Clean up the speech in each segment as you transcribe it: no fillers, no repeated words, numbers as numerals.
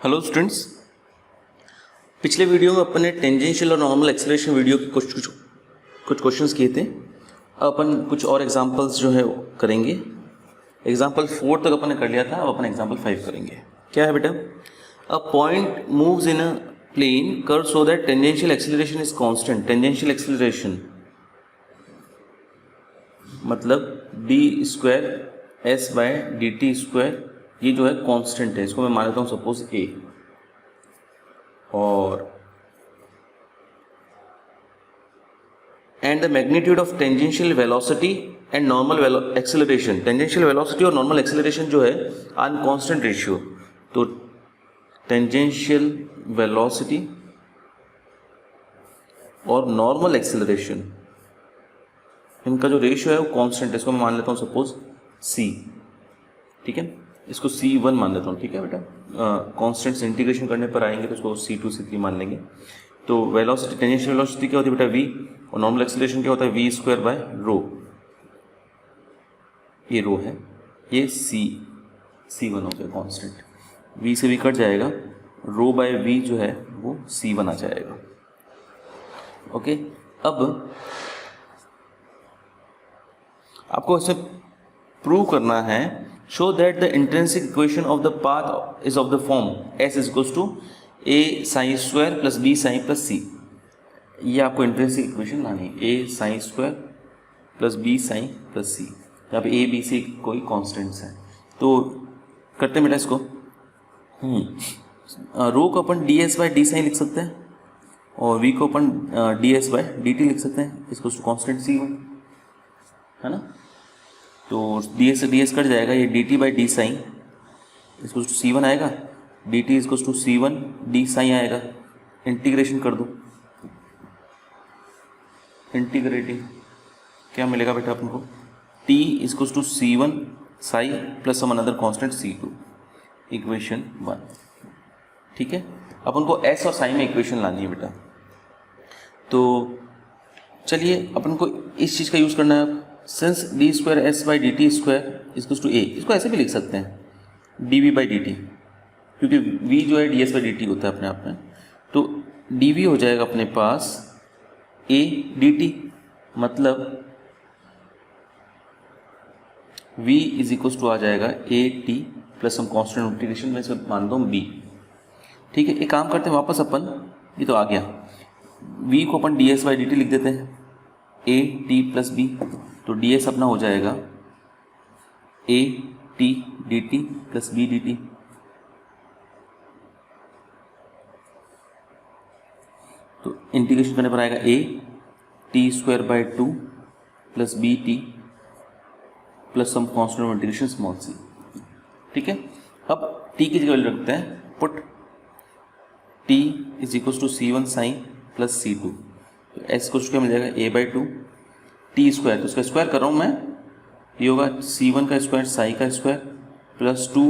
Hello students, पिछले video में अपन ने टेंजेंशियल और नॉर्मल एक्सेलरेशन वीडियो के कुछ क्वेश्चंस किए थे। अब अपन कुछ और एग्जांपल्स जो है करेंगे। एग्जांपल 4 तक अपन ने कर लिया था, अब अपन एग्जांपल 5 करेंगे। क्या है बेटा? A point moves in a plane curve so that tangential acceleration is constant. Tangential acceleration मतलब d²s/dt², ये जो है कांस्टेंट है। इसको मैं मान लेता हूँ सपोज a, और and the magnitude of tangential velocity and normal acceleration. Tangential velocity और नॉर्मल एक्सेलरेशन जो है आर कांस्टेंट रेशियो। तो टेंजेंशियल वेलोसिटी और नॉर्मल एक्सेलरेशन, इनका जो रेशियो है वो कांस्टेंट है। इसको मैं मान लेता हूँ सपोज c, ठीक है। इसको c1 मान लेता हूँ, ठीक है बेटा। कांस्टेंट से इंटीग्रेशन करने पर आएंगे तो इसको c2 c3 मान लेंगे। तो वेलोसिटी, टेंजेंशियल वेलोसिटी क्या होती है बेटा? v, और नॉर्मल एक्सेलरेशन क्या होता है? v²/ρ। ये रो है, ये c1 हो गया कांस्टेंट। v से v कट जाएगा, ρ/v जो है वो c1 आ जाएगा। ओके, अब आपको इसे प्रूव करना है। Show that the intrinsic equation of the path is of the form s = a sin² + b sin + c। ये आपको इंट्रिंसिक इक्वेशन लानी है, a sin² + b sin + c। यहाँ पे a b c कोई कॉन्स्टेंट्स हैं, तो करते हैं बेटा इसको। रो को अपन ds/d sin लिख सकते हैं, और v को अपन ds/dt लिख सकते हैं। इसको कॉन्स्टेंट c1 है ना। तो ds से ds कट जाएगा, ये dt/d sin इसको c1 आएगा, dt इसको c1 d sin आएगा। इंटीग्रेशन कर दो, इंटीग्रेटिंग क्या मिलेगा बेटा अपन को? t इसको c1 psi plus some another constant c2, equation 1, ठीक है। अपन को s और साई में इक्वेशन लानी है बेटा। तो चलिए अपन को इस चीज़ का यूज़ करना है। सिंस d²s/dt² = a, इसको ऐसे भी लिख सकते हैं dv/dt, क्योंकि v जो है ds/dt होता है अपने आप में। तो dv हो जाएगा अपने पास a dt, मतलब v = आ जाएगा at प्लस हम कॉन्स्टेंट इंटीग्रेशन में से मान दो b, ठीक है। एक काम करते हैं, वापस अपन, ये तो आ गया, v को अपन ds/dt लिख देते हैं, at + b। तो ds अपना हो जाएगा at dt + b dt। तो इंटीग्रेशन करने पर आएगा a t²/2 + bt plus some constant of integration small c, ठीक है। अब t की जगह वैल्यू रखते हैं, put t = c1 sin + c2। तो s को क्या मिल जाएगा? a/2 t², तो उसका स्क्वायर कर रहा हूँ मैं, ये होगा c1 का स्क्वायर साई का square plus 2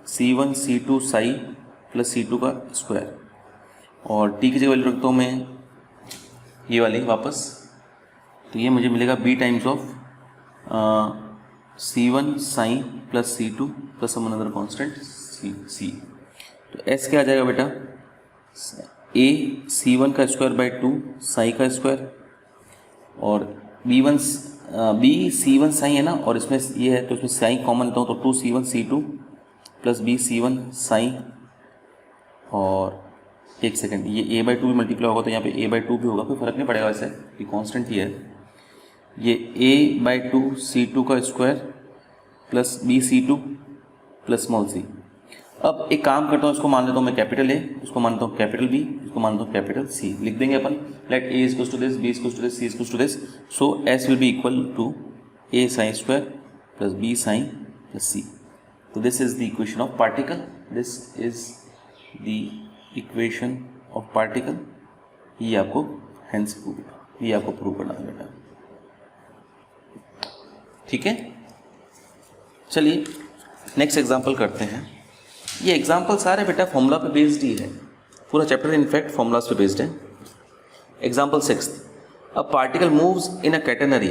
c1 c2 Sai plus c2 का स्क्वायर, और t की जगह वैल्यू रखता हूँ मैं ये वाली वापस। तो ये मुझे मिलेगा b times of c1 sine plus c2 plus some another constant c। तो s क्या आ जाएगा बेटा? a c1 का स्क्वायर/2 साई का स्क्वायर, और b c1 साई है ना, और इसमें ये है तो इसमें साई कॉमन लेता हूँ, तो 2 c1 c2 plus b c1 Sai, और एक सेकंड, ये a/2 भी मल्टीप्लाई होगा तो यहाँ पे a/2 भी होगा, कोई फर्क नहीं पड़ेगा वैसे, ये कांस्टेंट ही है। ये a/2 c2 का square plus b c2 plus small c। अब एक काम करता हूँ, इसको मान लेता हूँ मैं कैपिटल A, इसको मान लेता हूँ कैपिटल B, इसको मान लेता हूँ कैपिटल C। लिख देंगे अपन, late A = this, B = this, C = this, so S will be equal to A sin² plus B sin plus C। तो this is the equation of particle, this is the equation of particle। ये आपको hence prove, ये आपको prove करना है बेटा, ठीक है। चलिए नेक्स्ट एग्जाम्पल करते हैं। ये एग्जाम्पल सारे बेटा फॉर्मूला पे बेस्ड ही है, पूरा चैप्टर इनफैक्ट फॉर्मूलाज पे बेस्ड है। Example 6, a particle moves in a catenary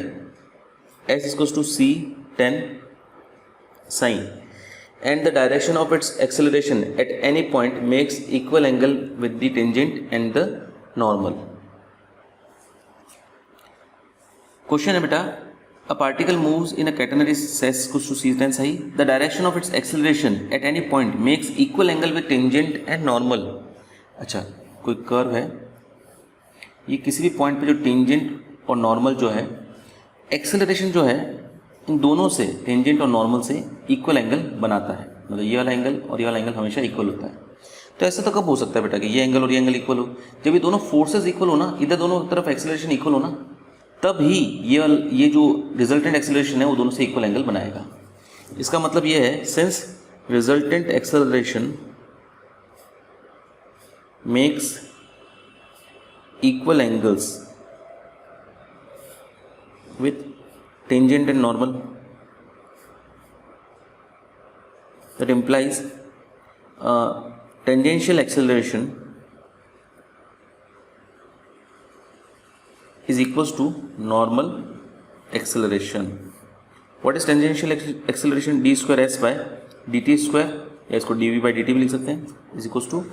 s = c10 sin and the direction of its acceleration at any point makes equal angle with the tangent and the normal. Question है बेटा, a particle moves in a catenary s equals to c tan psi. The direction of its acceleration at any point makes equal angle with tangent and normal. अच्छा, कोई curve है, ये किसी भी point पे जो टेंजेंट और नॉर्मल जो है, एक्सेलरेशन जो है इन दोनों से, टेंजेंट और नॉर्मल से इक्वल एंगल बनाता है. मतलब ये वाला एंगल और ये वाला एंगल हमेशा इक्वल होता है. तो ऐसा तो कब हो सकता है बेटा कि ये एंगल और ये एंगल इक्वल हो? जब ये दोनों फोर्सेस इक्वल हो ना, इधर दोनों तरफ एक्सेलरेशन इक्वल हो ना, तब ही ये जो रिजल्टेंट एक्सेलरेशन है वो दोनों से इक्वल एंगल बनाएगा. इसका मतलब ये है, since resultant acceleration makes equal angles with tangent and normal, that implies tangential acceleration is equals to normal acceleration. What is tangential acceleration? d square s by dt square, या इसको dv by dt भी लिख सकते हैं, is equals to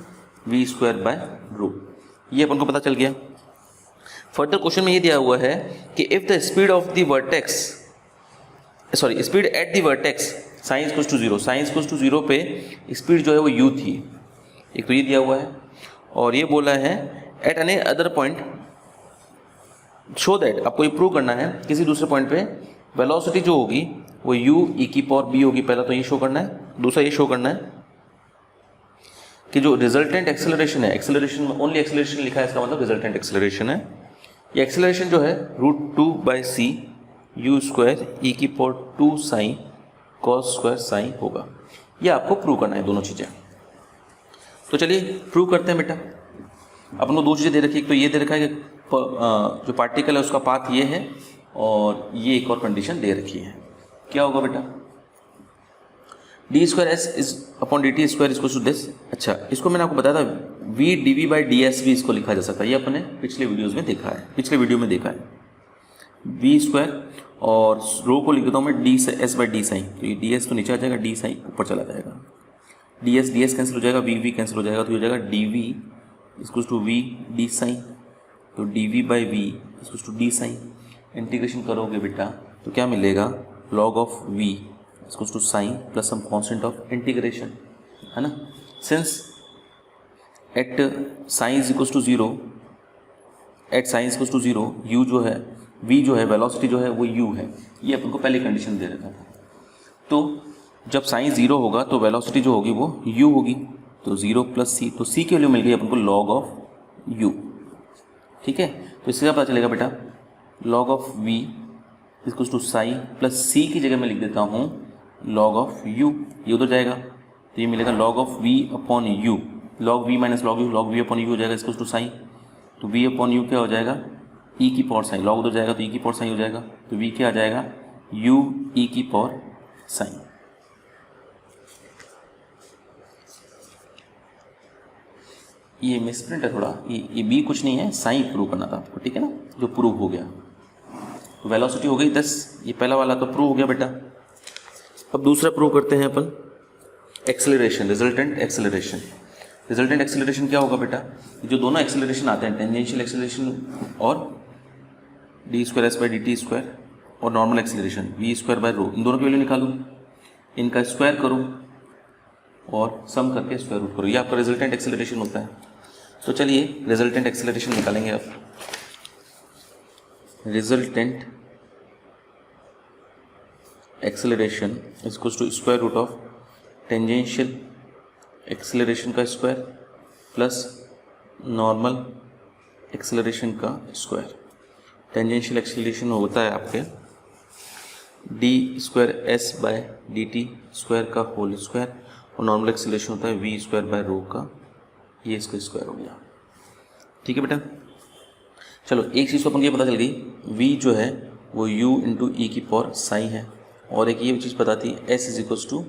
v square by rho. ये अपन को पता चल गया. फर्दर क्वेश्चन में ये दिया हुआ है कि if the speed of the vertex, sorry speed at the vertex sine equals to zero, sine equals to zero पे स्पीड जो है वो u थी. एक तो ये दिया हुआ है, और ये बोला है at any other point show that, आपको ये प्रूव करना है किसी दूसरे पॉइंट पे वेलोसिटी जो होगी वो u e की पावर b होगी. पहला तो ये शो करना है. दूसरा ये शो करना है कि जो रिजल्टेंट एक्सेलरेशन है, एक्सेलरेशन में ओनली एक्सेलरेशन लिखा है, इसका मतलब रिजल्टेंट एक्सेलरेशन है. ये एक्सेलरेशन जो है √2/c u स्क्वायर e की power 2 sine cos square sign होगा. ये आपको प्रूव करना है दोनों चीज़ें. तो चलिए प्रूव करते हैं बेटा. अपन को दो चीज़ें दे रखी है. एक तो ये दे रखा है कि जो पार्टिकल है उसका पाथ ये है, और ये एक और कंडीशन दे रखी है. क्या होगा बेटा? D square S is upon D T square is to this. अच्छा, इसको मैंने आपको बताया था V D we by D S भी इसको लिखा जा सकता है. ये अपने पिछले वीडियोस में देखा है, पिछले वीडियो में देखा है. वी स्क्वायर और रो को लिख देता हूँ मैं D S by D sine. तो ये डी एस तो नीचे आ जाएगा, डी साइन ऊपर चला जाएगा. डी एस कैंसिल हो जाएगा, वी कैंसिल हो जाएगा, तो ये हो जाएगा D V is to V D sine. तो D we by V is to D sine. Integration करोगे बेटा तो क्या मिलेगा? Log of V is to sine plus some constant of integration, है ना. Since at sine is equals to zero, at sine equals to zero u जो है, we जो है, वेलोसिटी जो है वो यू है. ये अपन को पहले कंडीशन दे रखा था. तो जब साइन जीरो होगा तो वेलोसिटी जो होगी वो यू होगी. तो जीरो प्लस सी, तो सी की वैल्यू मिल गई अपन को लॉग ऑफ यू. ठीक है, तो इससे क्या पता चलेगा बेटा? Log of V equals to sine plus C की जगह मैं लिख देता हूँ लॉग ऑफ यू. ये उधर जाएगा तो ये मिलेगा log of v upon u. Log v minus log u, log v upon u हो जाएगा इक्वल्स टू साइन. तो वी अपॉन यू क्या हो जाएगा? ई की पावर साइन. लॉग उधर जाएगा तो ई की पावर साइन हो जाएगा. तो वी क्या आ जाएगा? यू ई की पावर साइन. ये मिसप्रिंट है थोड़ा, ये बी कुछ नहीं है, साइन प्रूव करना था आपको. ठीक है ना, जो प्रूव हो गया. तो वेलोसिटी हो गई 10. ये पहला वाला तो प्रूव हो गया बेटा. अब दूसरा प्रूव करते हैं अपन, acceleration, resultant acceleration. Resultant acceleration क्या होगा बेटा? जो दोनों एक्सेलरेशन आते हैं, टेंजेंशियल एक्सेलरेशन और D square S by D T square, और normal acceleration V square by rho, इन दोनों की वैल्यू निकालूँ, इनका स्क्वायर करूँ और सम करके स्क्वायर रूट करो. ये आपका रिजल्टेंट एक्सेलरेशन होता है. तो चलिए रिजल्टेंट एक्सेलरेशन निकालेंगे आप. Resultant acceleration is equals to square root of tangential acceleration का स्क्वायर प्लस नॉर्मल एक्सेलरेशन का स्क्वायर. टेंजेंशियल एक्सेलरेशन होता है आपके d square s by D T square का होल स्क्वायर, और नॉर्मल एक्सेलरेशन होता है वी स्क्वायर बाय रो का, ये इसका स्क्वायर हो गया. ठीक है बेटा. चलो एक चीज़ तो अपन को ये पता चल गई, वी जो है वो u इंटू ई की पावर साइन है, और एक ये चीज़ पता थी s is equals to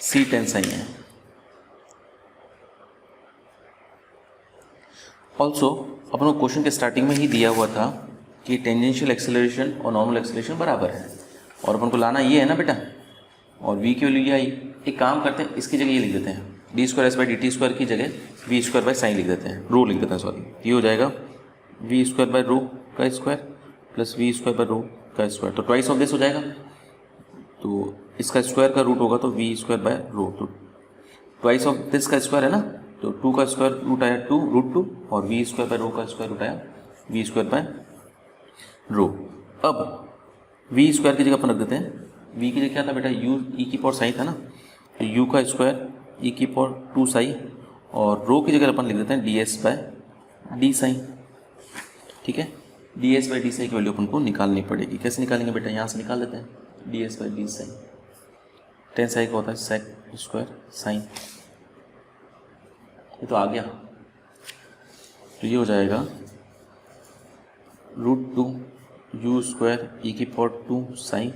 c tan psi है. ऑल्सो अपन को क्वेश्चन के स्टार्टिंग में ही दिया हुआ था कि टेंजेंशियल एक्सेलरेशन और नॉर्मल एक्सेलरेशन बराबर है. और अपन को लाना ये है ना बेटा, और v की वैल्यू ये आई। एक काम करते हैं, इसकी जगह ये लिख देते हैं, D square S by D T square की जगह वी स्क्वायर बाई साइन लिख देते हैं, रो लिख देते हैं सॉरी। ये हो जाएगा वी स्क्वायर बाई रो का square plus v square by rho का स्क्वायर, तो ट्वाइस ऑफ दिस हो जाएगा। तो इसका स्क्वायर का रूट होगा तो वी स्क्वायर बाय रो, तो ट्वाइस ऑफ दिस का स्क्वायर है ना, तो 2 का स्क्वायर रूट आया 2 रूट 2, और वी स्क्वायर बाय रो का स्क्वायर रूट आया वी स्क्वायर बाय रो। अब वी स्क्वायर की जगह अपन रख देते हैं, वी की जगह क्या था बेटा, यू ई की पावर साइन था ना, तो यू का स्क्वायर ई की पावर 2 साइन, और रो की जगह अपन लिख देते हैं D S by D psi. ठीक है, d S by D psi की वैल्यू अपन को निकालनी पड़ेगी। कैसे निकालेंगे बेटा, यहाँ से निकाल देते हैं, D S by D psi, tan psi का होता है सेक स्क्वायर साइन, ये तो आ गया। तो ये हो जाएगा रूट 2 यू स्क्वायर ई की power 2 sine,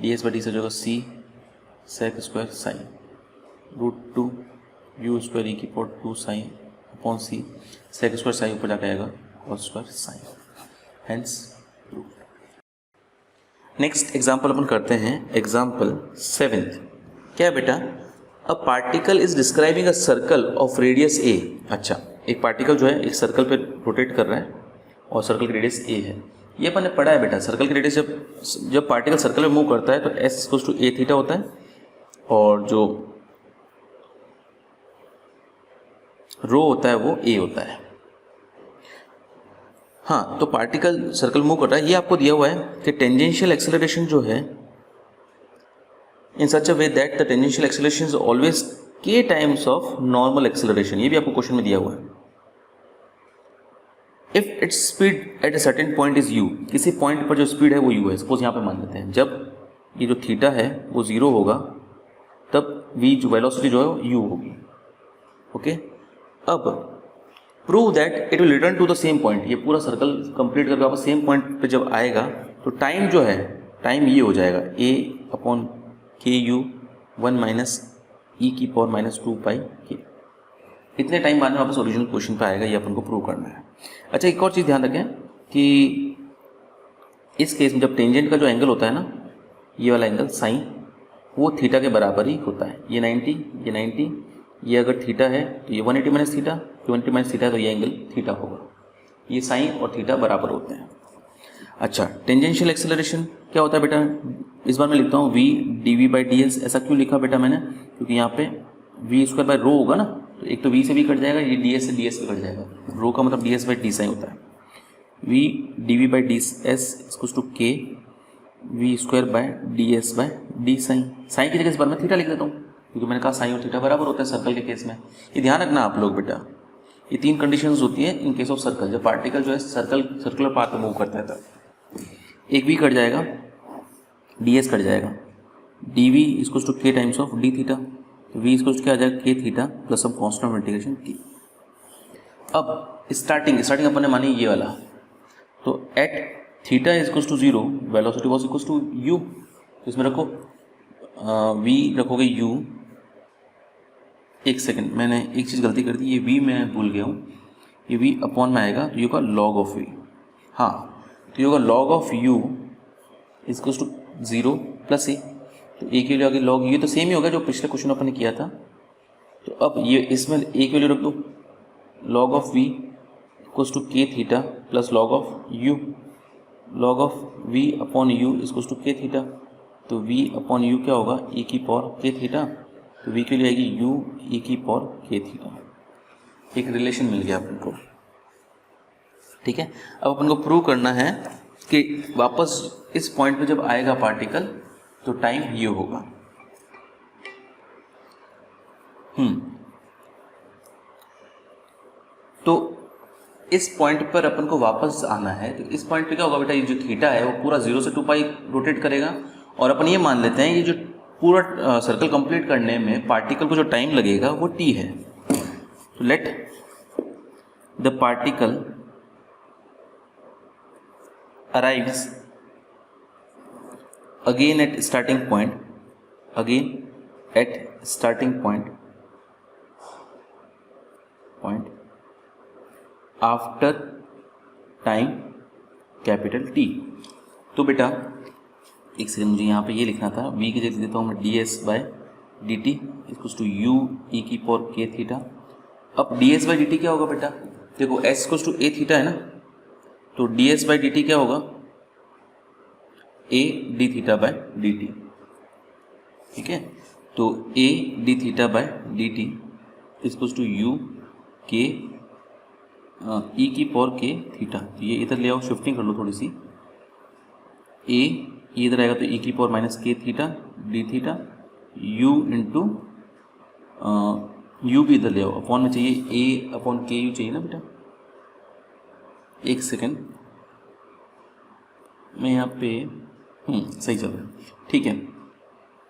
D S by D से जो होगा C sec square sine, root 2 U square E की power 2 sine upon C sec square sine, ऊपर जाकर आएगा cos square sine, hence proved. Next example अपन करते हैं, एग्जाम्पल 7th। क्या है बेटा, a particle is describing a circle of radius A. अच्छा, एक पार्टिकल जो है एक सर्कल पे रोटेट कर रहा है और सर्कल की रेडियस ए है। ये अपन ने पढ़ा है बेटा, सर्कल की रेडियस जब पार्टिकल सर्कल में मूव करता है तो s equals to a theta होता है, और जो रो होता है वो ए होता है। हाँ, तो पार्टिकल सर्कल मूव कर रहा है, ये आपको दिया हुआ है कि टेंजेंशियल एक्सेलरेशन जो है in such a way that the tangential acceleration is always K times of normal acceleration, ये भी आपको क्वेश्चन में दिया हुआ है। If its speed at a certain point is U, किसी पॉइंट पर जो स्पीड है वो यू है, सपोज यहाँ पे मान लेते हैं, जब ये जो थीटा है वो 0 होगा तब वी जो वेलोसिटी जो है यू होगी। ओके, अब prove that it will return to the same point, ये पूरा सर्कल कंप्लीट करके वापस सेम पॉइंट पे जब आएगा तो टाइम जो है, टाइम ये हो जाएगा ए अपॉन के यू 1 माइनस ई की पावर माइनस 2 पाई के। इतने टाइम बाद में वापस ओरिजिनल क्वेश्चन पे आएगा, ये अपन को प्रूव करना है। अच्छा, एक और चीज़ ध्यान रखें कि इस केस में जब टेंजेंट का जो एंगल होता है ना, ये वाला एंगल साइन, वो थीटा के बराबर ही होता है। ये 90, ये 90, ये अगर थीटा है तो ये 180 माइनस थीटा, 180 माइनस थीटा है तो ये एंगल थीटा होगा। ये साइन और थीटा बराबर होते हैं। अच्छा, टेंजेंशियल एक्सेलरेशन क्या होता है बेटा, इस बार मैं लिखता हूँ v D we by D s. ऐसा क्यों लिखा बेटा मैंने, क्योंकि यहाँ पे वी स्क्वायर बाई रो होगा ना, तो एक तो वी से भी कट जाएगा, ये डी एस से डी एस पे कट जाएगा। रो का मतलब D S by D sine होता है। V D we by D S equals to K V square by D S by D sine. Sine की जगह इस बार मैं थीटा लिख देता हूँ, क्योंकि मैंने कहा साइन और थीटा बराबर होता है सर्कल के केस में। ये ध्यान रखना आप लोग बेटा, ये 3 कंडीशंस होती है इन केस ऑफ सर्कल, जब पार्टिकल जो है सर्कुलर पाथ में मूव करता है तब। एक वी कट जाएगा, डी एस कट जाएगा, D v equals to k times of d theta, तो वी इक्वल्स टू क्या आ जाएगा k theta plus some constant of integration के। अब स्टार्टिंग अपन ने मानी ये वाला, तो at theta equals to 0 velocity was equals to u, तो इसमें रखो वी रखोगे यू। एक सेकंड, मैंने एक चीज़ गलती कर दी, ये v मैं भूल गया हूँ, ये v अपॉन में आएगा तो ये होगा लॉग ऑफ v। हाँ, तो ये होगा log of u equals to 0 plus a, तो a की वैल्यू आगे लॉग, ये तो सेम ही होगा जो पिछले क्वेश्चन अपन ने किया था। तो अब ये इसमें a की वैल्यू रख दो, log of v equals to K theta plus log of u, log of v upon u equals to K theta, तो v अपॉन u क्या होगा e की पावर के थीटा, तो v के लिए आएगी u e की पावर के थीटा। एक रिलेशन मिल गया अपन को। ठीक है, अब अपन को प्रूव करना है कि वापस इस पॉइंट पे जब आएगा पार्टिकल तो टाइम ये होगा। तो इस पॉइंट पर अपन को वापस आना है, तो इस पॉइंट पे क्या होगा बेटा, ये जो थीटा है वो पूरा 0 से 2 पाई रोटेट करेगा, और अपन ये मान लेते हैं ये जो पूरा सर्कल कंप्लीट करने में पार्टिकल को जो टाइम लगेगा वो t है। तो let the particle arrives again at starting point, after time capital T। तो बेटा एक सेकंड, मुझे यहाँ पे ये लिखना था, v की जगह देता हूँ मैं D S by D t equals to u e की पावर के थीटा। अब d S by D t क्या होगा बेटा, देखो s equals to a theta है ना, तो D S by D t क्या होगा, a d theta by D t. ठीक है, तो a d theta by D t equals to u के ई की पावर के थीटा। तो ये इधर ले आओ, शिफ्टिंग कर लो थोड़ी सी, ए इधर आएगा तो ई की पावर माइनस के theta D theta, you into you भी इधर ले आओ, अपॉन में चाहिए ए अपॉन के यू चाहिए ना बेटा। एक सेकेंड, मैं यहाँ पे सही चल रहा है, ठीक है।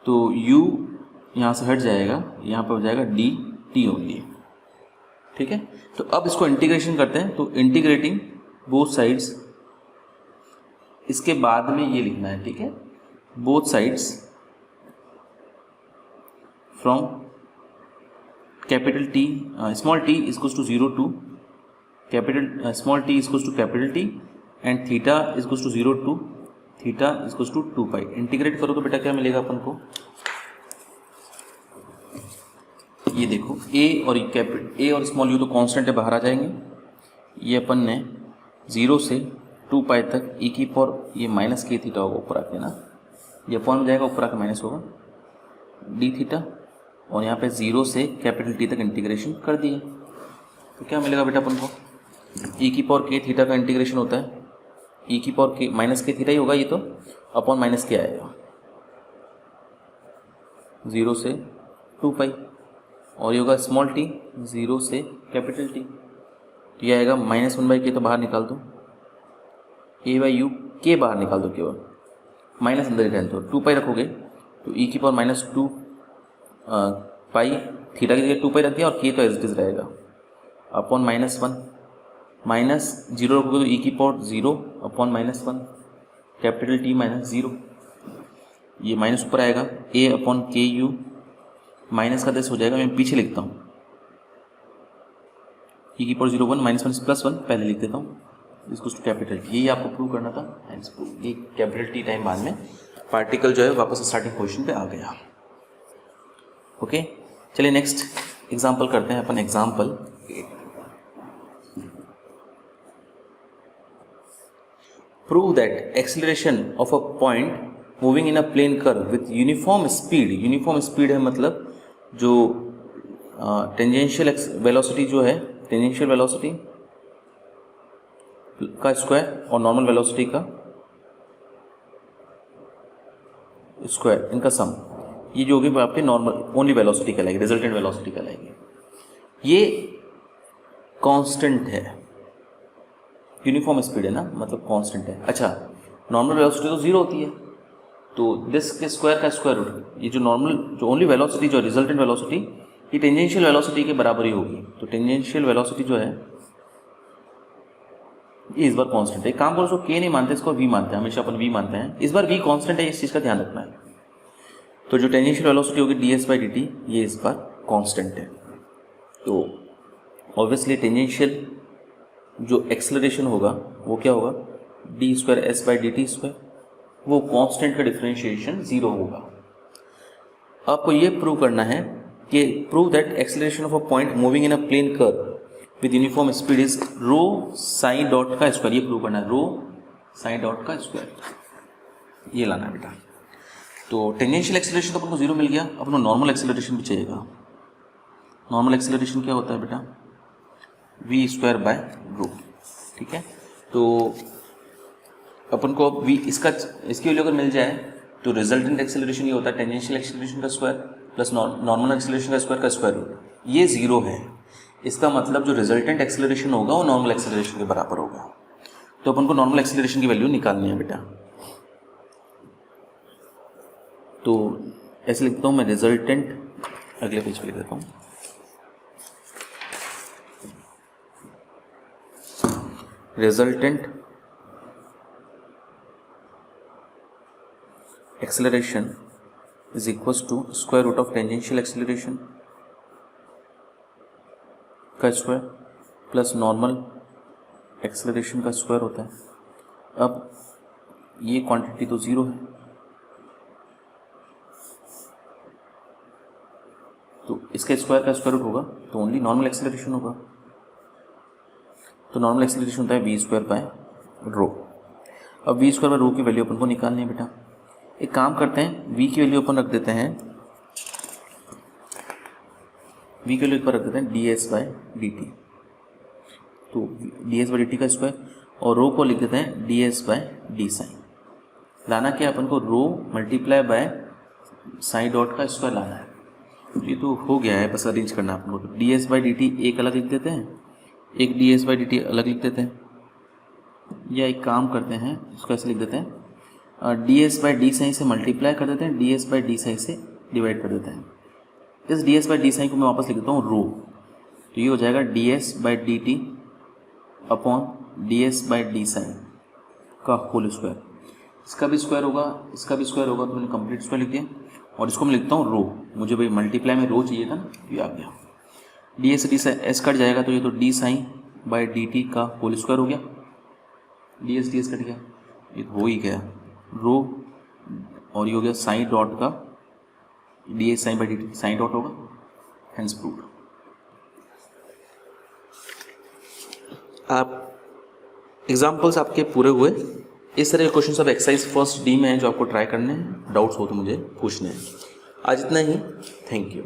तो u यहाँ से हट जाएगा, यहाँ पर हो जाएगा डी टी ओनली। ठीक है, तो अब इसको इंटीग्रेशन करते हैं, तो इंटीग्रेटिंग बोथ साइड्स, इसके बाद में ये लिखना है, ठीक है, both sides from capital T small t equals to 0 to capital small t equals to capital T and theta equals to 0 to theta equals to 2 pi. Integrate करो तो बेटा क्या मिलेगा अपन को, ये देखो ए और स्मॉल यू तो कांस्टेंट है, बाहर आ जाएंगे। ये अपन ने 0 से 2 पाई तक ई की पावर ये माइनस के थीटा होगा ऊपर आके ना, ये अपॉन में जाएगा, ऊपर आके माइनस होगा डी थीटा, और यहाँ पे 0 से कैपिटल टी तक इंटीग्रेशन कर दिए, तो क्या मिलेगा बेटा अपन को, ई की पावर के थीटा का इंटीग्रेशन होता है ई की पावर के माइनस के थीटा ही होगा ये तो, अपॉन माइनस के आएगा 0 से 2 पाई, और ये होगा स्मॉल टी 0 से कैपिटल टी, तो ये आएगा -1/k, तो बाहर निकाल दो, ए बाई यू के बाहर निकाल दो, केवल माइनस अंदर ही रहने दो, 2 पाई रखोगे तो ई की पावर -2 पाई, थीटा की जगह 2 पाई रख दिया, और के तो एज इट इज रहेगा, अपॉन -1, -0 रखोगे तो ई की पावर 0 अपॉन -1 कैपिटल टी -0, ये माइनस ऊपर आएगा, ए अपॉन के यू माइनस का 10 हो जाएगा, मैं पीछे लिखता हूँ, ई की पावर 0 1 -1 +1 पहले लिख देता हूँ, इसको कैपिटल टी, यही आपको प्रूव करना था, ये कैपिटल टी टाइम बाद में पार्टिकल जो है वापस स्टार्टिंग पोजीशन पे आ गया। ओके, चलिए नेक्स्ट एग्जांपल करते हैं अपन, example 8। Prove that acceleration of a point moving in a plane curve with uniform speed, uniform speed है मतलब जो टेंजेंशियल वेलोसिटी जो है, टेंजेंशियल वेलोसिटी का स्क्वायर और नॉर्मल वेलोसिटी का स्क्वायर, इनका सम, ये जो होगी आपके नॉर्मल ओनली वेलोसिटी कहलाएगी, रिजल्टेंट वेलोसिटी कहलाएगी। ये कांस्टेंट है, यूनिफॉर्म स्पीड है ना, मतलब कांस्टेंट है। अच्छा, नॉर्मल वेलोसिटी तो 0 होती है, तो दिस के स्क्वायर का स्क्वायर रूट, ये जो नॉर्मल जो ओनली वेलोसिटी जो रिजल्टेंट वेलोसिटी, ये टेंजेंशियल वेलोसिटी के बराबर ही होगी। तो टेंजेंशियल वेलोसिटी जो है ये इस बार कांस्टेंट है। एक काम करो, उसको के नहीं मानते, इसको वी मानते हैं, हमेशा अपन वी मानते हैं, इस बार वी कांस्टेंट है, इस चीज़ का ध्यान रखना है। तो जो टेंजेंशियल वेलोसिटी होगी D S by D T, ये इस बार कांस्टेंट है। तो ऑब्वियसली टेंजेंशियल जो एक्सेलरेशन होगा वो क्या होगा, d square S by D T square, वो कांस्टेंट का डिफरेंशिएशन 0 होगा। आपको ये प्रूव करना है कि prove that acceleration of a point moving in a plane curve with uniform speed is rho psi dot का स्क्वायर, ये प्रूव करना है, रो साइन डॉट का स्क्वायर, ये लाना है बेटा। तो टेंजेंशियल एक्सेलरेशन तो अपन को 0 मिल गया, अपन को नॉर्मल एक्सेलरेशन भी चाहिएगा। नॉर्मल एक्सेलरेशन क्या होता है बेटा, वी स्क्वायर बाय रो, ठीक है। तो अपन को वी इसकी वैल्यू अगर मिल जाए तो रिजल्टेंट एक्सेलरेशन ये होता है टेंजेंशियल एक्सेलरेशन का स्क्वायर प्लस नॉर्मल एक्सेलरेशन का स्क्वायर रूट, ये 0 है। इसका मतलब जो रिजल्टेंट एक्सेलरेशन होगा वो नॉर्मल एक्सेलरेशन के बराबर होगा। तो अपन को नॉर्मल एक्सेलरेशन की वैल्यू निकालनी है बेटा। तो ऐसे लिखता हूँ मैं, रिजल्टेंट, अगले पेज पे लिख देता हूँ, resultant acceleration is equals to square root of tangential acceleration का स्क्वायर प्लस नॉर्मल एक्सेलरेशन का स्क्वायर होता है। अब ये क्वांटिटी तो 0 है, तो इसका स्क्वायर का स्क्वायर रूट होगा तो ओनली नॉर्मल एक्सेलरेशन होगा। तो नॉर्मल एक्सेलरेशन होता है वी स्क्वायर बाय रो। अब वी स्क्वायर बाय रो की वैल्यू अपन को निकालनी है बेटा। एक काम करते हैं, वी की वैल्यू अपन रख देते हैं, वी की वैल्यू पर रख देते हैं D S by D T. तो D S by D T का स्क्वायर और रो को लिख देते हैं D S by D sine. लाना क्या अपन को, rho multiply by sine dot का स्क्वायर लाना है। ये तो हो गया है, बस अरेंज करना है अपन को। तो D S by D T एक अलग लिख देते हैं, एक D S by D T अलग लिख देते हैं, या एक काम करते हैं इसको ऐसे लिख देते हैं, D S by D psi से मल्टीप्लाई कर देते हैं, D S by D psi से डिवाइड कर देते हैं। इस d S by D psi को मैं वापस लिख देता हूँ रो। तो ये हो जाएगा d S by D t upon d S by D psi का होल स्क्वायर। इसका भी स्क्वायर होगा, इसका भी स्क्वायर होगा, तो मैंने कंप्लीट स्क्वायर लिख दिया। और इसको मैं लिखता हूँ रो, मुझे भाई मल्टीप्लाई में रो चाहिए था ना, ये आ गया। D s d psi s cut जाएगा तो ये तो d psi by D T का होल स्क्वायर हो गया, डी एस कट गया, ये तो हो ही गया रो। और ये हो गया साइन डॉट का d s psi by D t, psi dot होगा, हेंस प्रूव्ड। आप एग्जाम्पल्स आपके पूरे हुए। इस तरह के क्वेश्चन सब एक्सरसाइज फर्स्ट डी में है जो आपको ट्राई करने हैं। डाउट्स हो तो मुझे पूछने हैं। आज इतना ही, थैंक यू।